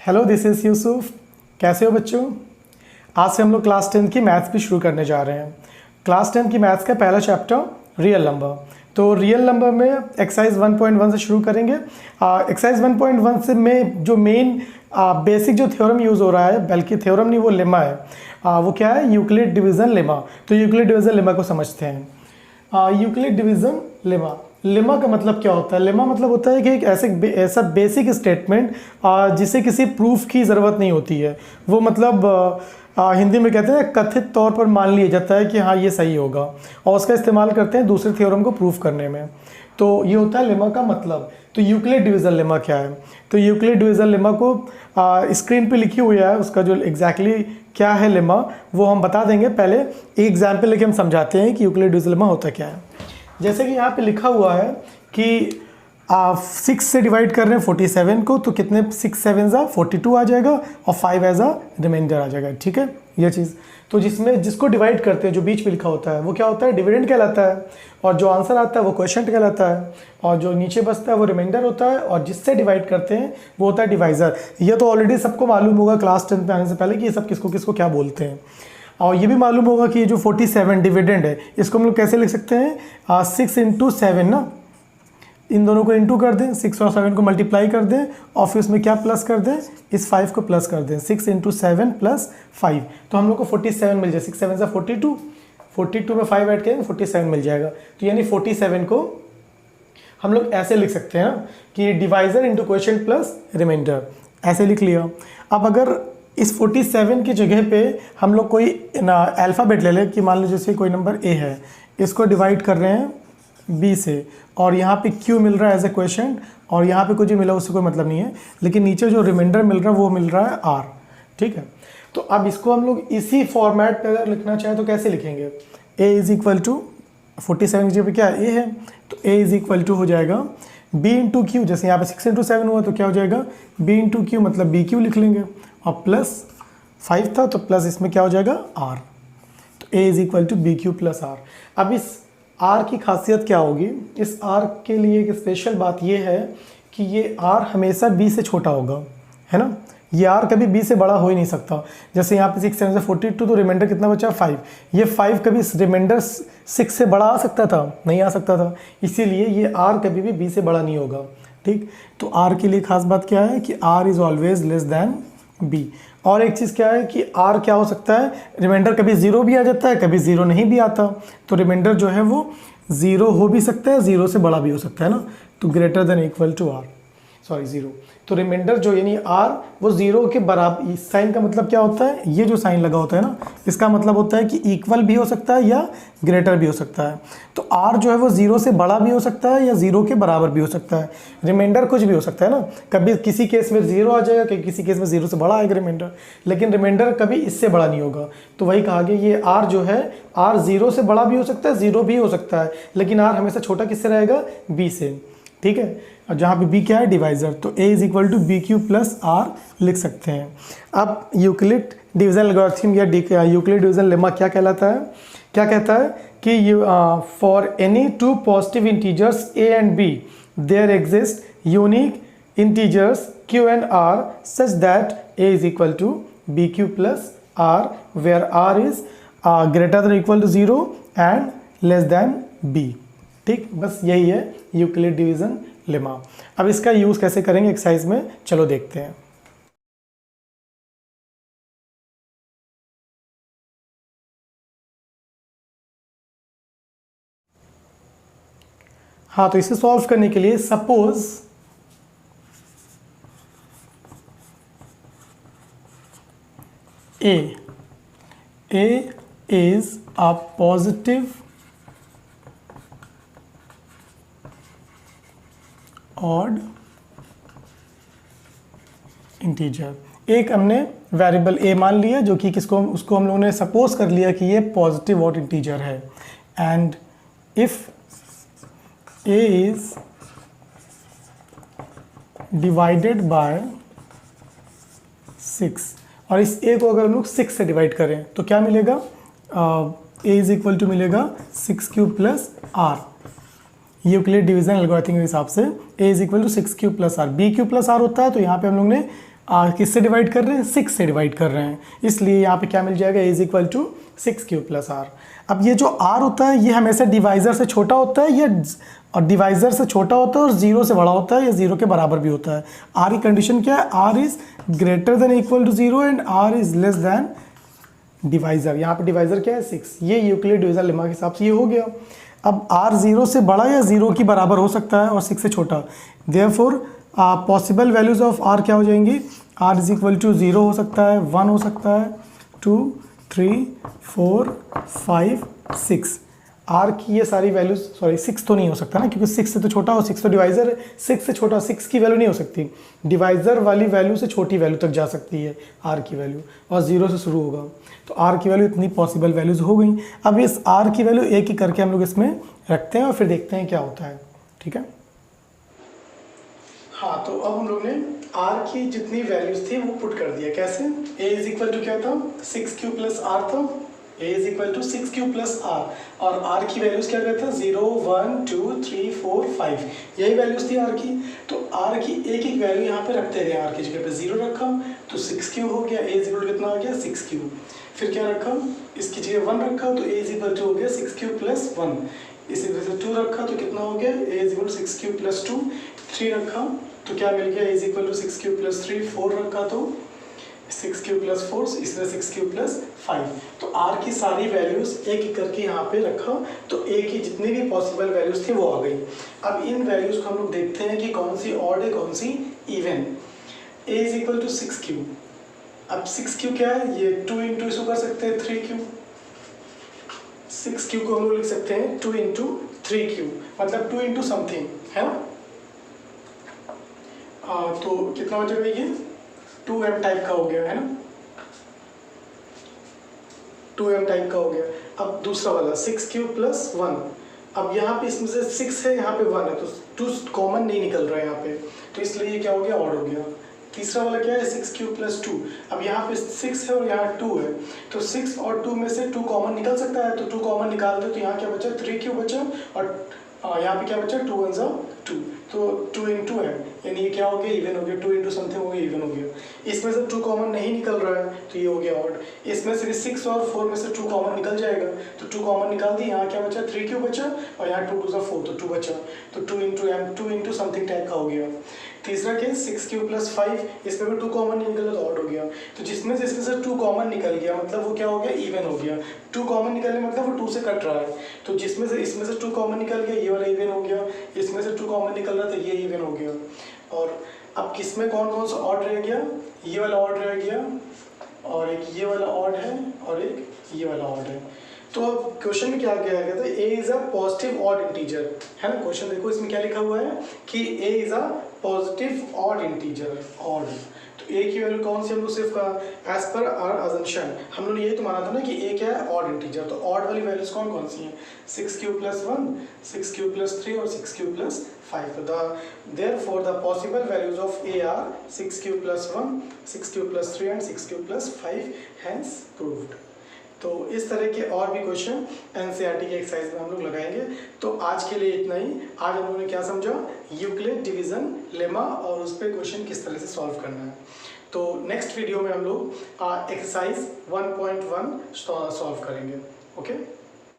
Hello, this is Yusuf. कैसे हो बच्चों? आज से हम लोग क्लास 10 की मैथ्स भी शुरू करने जा रहे हैं। क्लास 10 की मैथ्स का पहला चैप्टर रियल नंबर। तो रियल नंबर में एक्सरसाइज 1.1 से शुरू करेंगे। एक्सरसाइज 1.1 से में जो मेन बेसिक जो थ्योरम यूज़ हो रहा है, बल्कि थ्योरम नहीं वो लेमा है, वो क्या है? Euclid division lemma. तो यूक्लिड डिवीज़न लेमा को समझते हैं। यूक्लिड डिवीज़न लेमा, लेमा का मतलब क्या होता है? लेमा मतलब होता है कि एक ऐसा बेसिक स्टेटमेंट जिसे किसी प्रूफ की ज़रूरत नहीं होती है। वो मतलब हिंदी में कहते हैं कथित तौर पर मान लिया जाता है कि हाँ ये सही होगा, और उसका इस्तेमाल करते हैं दूसरे थ्योरम को प्रूफ करने में। तो ये होता है लेमा का मतलब। तो यूक्लिड डिवीज़न लेमा क्या है? तो यूक्लिड डिवीज़न लेमा को स्क्रीन पे लिखी हुई है, उसका जो एग्जैक्टली क्या है लेमा वो हम बता देंगे। पहले एक एग्जाम्पल लेके हम समझाते हैं कि यूक्लिड डिवीज़न लेमा होता क्या है। जैसे कि यहाँ पे लिखा हुआ है कि 6 से डिवाइड कर रहे हैं 47 को, तो कितने 6 7 42 आ जाएगा और 5 एज अ रिमाइंडर आ जाएगा। ठीक है, ये चीज़। तो जिसको डिवाइड करते हैं, जो बीच में लिखा होता है वो क्या होता है? डिविडेंड कहलाता है। और जो आंसर आता है वो क्वोशिएंट कहलाता है। और जो नीचे बचता है वो रिमाइंडर होता है। और जिससे डिवाइड करते हैं वो होता है डिवाइज़र। ये तो ऑलरेडी सबको मालूम होगा क्लास 10 पे आने से पहले कि ये सब किसको किसको क्या बोलते हैं। और ये भी मालूम होगा कि ये जो 47 डिविडेंड है, इसको हम लोग कैसे लिख सकते हैं? 6 × 7 ना, इन दोनों को इंटू कर दें, 6 और 7 को मल्टीप्लाई कर दें, और फिर उसमें क्या प्लस कर दें? इस 5 को प्लस कर दें। 6 × 7 + 5, तो हम लोग को 47 मिल जाए। 6 7 42, 42 में 5 ऐड करेंगे 47 मिल जाएगा। तो यानी 47 को हम लोग ऐसे लिख सकते हैं कि divisor into quotient plus remainder, ऐसे लिख लिया। अब अगर इस 47 की जगह पे हम लोग कोई अल्फ़ाबेट ले लें, कि मान लो जैसे कोई नंबर ए है, इसको डिवाइड कर रहे हैं बी से, और यहाँ पे क्यू मिल रहा है एज ए क्वोशिएंट, और यहाँ पे कुछ भी मिला उससे कोई मतलब नहीं है, लेकिन नीचे जो रिमाइंडर मिल रहा है वो मिल रहा है आर। ठीक है, तो अब इसको हम लोग इसी फॉर्मेट पे अगर लिखना चाहें तो कैसे लिखेंगे? ए इज़ इक्वल टू 47 की जगह पे क्या ए है, तो ए इज़ इक्वल टू हो जाएगा बी इंटू क्यू। जैसे यहाँ पे 6 × 7 हुआ तो क्या हो जाएगा? बी इंटू क्यू, मतलब बी क्यू लिख लेंगे, और प्लस 5 था तो प्लस इसमें क्या हो जाएगा? आर। तो A is equal to B Q plus R. अब इस आर की खासियत क्या होगी? इस आर के लिए एक स्पेशल बात ये है कि ये आर हमेशा बी से छोटा होगा, है ना। ये आर कभी बी से बड़ा हो ही नहीं सकता। जैसे यहाँ पे 6 7 से 42, तो रिमाइंडर कितना बचा? 5। ये 5 कभी रिमाइंडर 6 से बड़ा आ सकता था? नहीं आ सकता था। इसीलिए ये आर कभी भी बी से बड़ा नहीं होगा। ठीक, तो आर के लिए खास बात क्या है कि R is always less than B. और एक चीज़ क्या है कि आर क्या हो सकता है? रिमाइंडर कभी 0 भी आ जाता है, कभी 0 नहीं भी आता। तो रिमाइंडर जो है वो 0 हो भी सकता है, 0 से बड़ा भी हो सकता है ना। तो greater than equal to R, sorry 0। तो रिमाइंडर जो यानी आर वो 0 के बराबर। इस साइन का मतलब क्या होता है? ये जो साइन लगा होता है ना, इसका मतलब होता है कि इक्वल भी हो सकता है या ग्रेटर भी हो सकता है। तो आर जो है वो 0 से बड़ा भी हो सकता है या 0 के बराबर भी हो सकता है। रिमाइंडर कुछ भी हो सकता है ना, कभी किसी केस में 0 आ जाएगा, किसी केस में 0 से बड़ा आएगा रिमाइंडर, लेकिन रिमाइंडर कभी इससे बड़ा नहीं होगा। तो वही कहा गया, ये आर जो है, आर 0 से बड़ा भी हो सकता है, 0 भी हो सकता है, लेकिन आर हमेशा छोटा किससे रहेगा? बी से। ठीक है, और जहाँ पे बी क्या है? डिवाइज़र। तो A is equal to B Q plus R लिख सकते हैं। अब यूक्लिड डिवीज़न एल्गोरिथम या यूक्लिड डिवीज़न लेमा क्या कहलाता है? क्या कहता है कि for any two positive integers A and B there exist unique integers Q and R such that A is equal to B Q plus R, where R is greater than equal to 0 and less than B. ठीक, बस यही है Euclid division lemma. अब इसका use कैसे करेंगे exercise में, चलो देखते हैं। हाँ, तो इसे सॉल्व करने के लिए suppose A is a positive odd integer. एक हमने वेरिएबल ए मान लिया, जो कि उसको हम लोगों ने सपोज कर लिया कि ये पॉजिटिव ऑड इंटीजर है। And if A is divided by 6, और इस ए को अगर हम लोग 6 से डिवाइड करें तो क्या मिलेगा? ए इज इक्वल टू मिलेगा 6³ plus R. Euclid division algorithm के हिसाब से A is equal to 6³ plus R. B Q plus R होता है, तो यहाँ पे हम लोग ने किससे डिवाइड कर रहे हैं, 6 से डिवाइड कर रहे हैं, इसलिए यहाँ पे क्या मिल जाएगा, a is equal to 6 plus R. अब ये जो r होता है ये हमेशा डिवाइज़र से छोटा होता है या और डिवाइज़र से छोटा होता है और 0 से बड़ा होता है या 0 के बराबर भी होता है। r की कंडीशन क्या है, r is greater than equal to 0 and r is less than divisor. यहाँ पे डिवाइज़र क्या है, 6। ये यूक्लिड डिवीज़र लेमा के हिसाब से ये हो गया। अब r 0 से बड़ा या 0 की बराबर हो सकता है और 6 से छोटा, therefore possible values of r क्या हो जाएंगी, r इज इक्वल टू 0 हो सकता है, 1 हो सकता है, 2, 3, 4, 5, 6। r की ये सारी वैल्यूज़, सॉरी 6 तो नहीं हो सकता ना, क्योंकि 6 से तो छोटा और 6 तो डिवाइज़र है, 6 से छोटा 6 की वैल्यू नहीं हो सकती, डिवाइज़र वाली वैल्यू से छोटी वैल्यू तक जा सकती है r की वैल्यू, और 0 से शुरू होगा। तो r की वैल्यू इतनी पॉसिबल वैल्यूज़ हो गई। अब इस r की वैल्यू एक ही करके हम लोग इसमें रखते हैं और फिर देखते हैं क्या होता है, ठीक है। हाँ, तो अब हम लोग ने r की जितनी वैल्यूज थी वो पुट कर दिया। कैसे, a इज इक्वल टू क्या था, 6q प्लस r था, a is equal to 6q plus r, और r की वैल्यूज क्या कहता है, 0, 1, 2, 3, 4, 5, यही वैल्यूज थी r की। तो r की एक एक वैल्यू यहाँ पे रखते गए, r की जगह पे 0 रखा तो 6q हो गया, a इज इक्वल टू कितना आ गया, 6q। फिर क्या रखा, इसकी जगह 1 रखा तो a इज इक्वल टू हो गया 6q प्लस 1, इसी वजह से 2 रखा तो कितना हो गया, a is equal to 6q plus 2, 3 रखा तो क्या मिल गया, a is equal to 6q plus 3, 4 रखा तो 6q प्लस 4, इसलिए 6q प्लस 5। तो r की सारी वैल्यूज एक एक करके यहाँ पे रखा, तो a की जितनी भी पॉसिबल वैल्यूज थी वो आ गई। अब इन वैल्यूज को हम लोग देखते हैं कि कौन सी ऑड है कौन सी even. a is equal to 6q, अब 6q क्या है, ये 2 इंटू इसको कर सकते हैं 3q, 6q को हम लोग लिख सकते हैं 2 इंटू 3q, मतलब 2 इंटू समथिंग है ना। तो कितना हो जाएगा, ये 2m टाइप का हो गया है ना, 2m टाइप का हो गया। अब दूसरा वाला 6q प्लस 1, अब यहाँ पे इसमें से 6 है, यहाँ पे 1 है, तो 2 कॉमन नहीं निकल रहा है यहाँ पे, तो इसलिए ये क्या हो गया, ऑड हो गया। तीसरा वाला क्या है, 6q प्लस 2, अब यहाँ पे 6 है और यहाँ 2 है, तो 6 और 2 में से 2 कॉमन निकल सकता है, तो 2 कॉमन निकाल दो तो यहाँ क्या बचा, 3q बचा, और यहाँ पे क्या बचा, 2 1 जा 2, तो 2 इंटू है, यानी ये क्या हो गया, इवन हो गया, 2 इंटू समथिंग हो गया, इवन हो गया। इसमें से 2 कॉमन नहीं निकल रहा है तो ये हो गया ऑड। इसमें से 6 और 4 में से 2 कॉमन निकल जाएगा, तो 2 कॉमन निकाल दी, यहाँ क्या बचा, 3q बचा, और यहाँ 2 2 जा 4, तो 2 बचा, तो 2 into m, 2 into something type का हो गया। तीसरा केस 6q प्लस 5, इसमें भी 2 कॉमन नहीं निकला तो ऑड हो गया। तो जिसमें से इसमें से 2 कॉमन निकल गया मतलब वो क्या हो गया, इवन हो गया। 2 कॉमन निकलने मतलब वो 2 से कट रहा है, तो जिसमें से इसमें से 2 कॉमन निकल गया, ये वाला इवन हो गया, इसमें से 2 कॉमन निकल रहा था, ये इवन हो गया। और अब किसमें कौन कौन सा ऑड रह गया, ये वाला ऑड रह गया, और एक ये वाला ऑड है, और एक ये वाला ऑड है। तो अब क्वेश्चन में क्या किया गया था, a is a positive odd integer, है ना। क्वेश्चन देखो इसमें क्या लिखा हुआ है कि a is a positive odd integer, odd. तो a की वैल्यू कौन सी हम लोग सिर्फ एज पर आवर अजम्पशन हम लोग ने यही तो माना था ना कि a क्या है, ऑड इंटीजर। तो ऑड वाली वैल्यूज कौन कौन सी हैं, 6q प्लस 1, 6q प्लस 3 और 6q प्लस 5। तो therefore the possible values of a are 6q plus 1, 6q plus 3 and 6q plus 5, hence proved। तो इस तरह के और भी क्वेश्चन एनसीईआरटी के एक्सरसाइज में हम लोग लगाएंगे। तो आज के लिए इतना ही। आज हम लोगों ने क्या समझा, यूक्लिड डिवीजन लेमा और उस पर क्वेश्चन किस तरह से सॉल्व करना है। तो नेक्स्ट वीडियो में हम लोग एक्सरसाइज 1.1 सॉल्व करेंगे। ओके।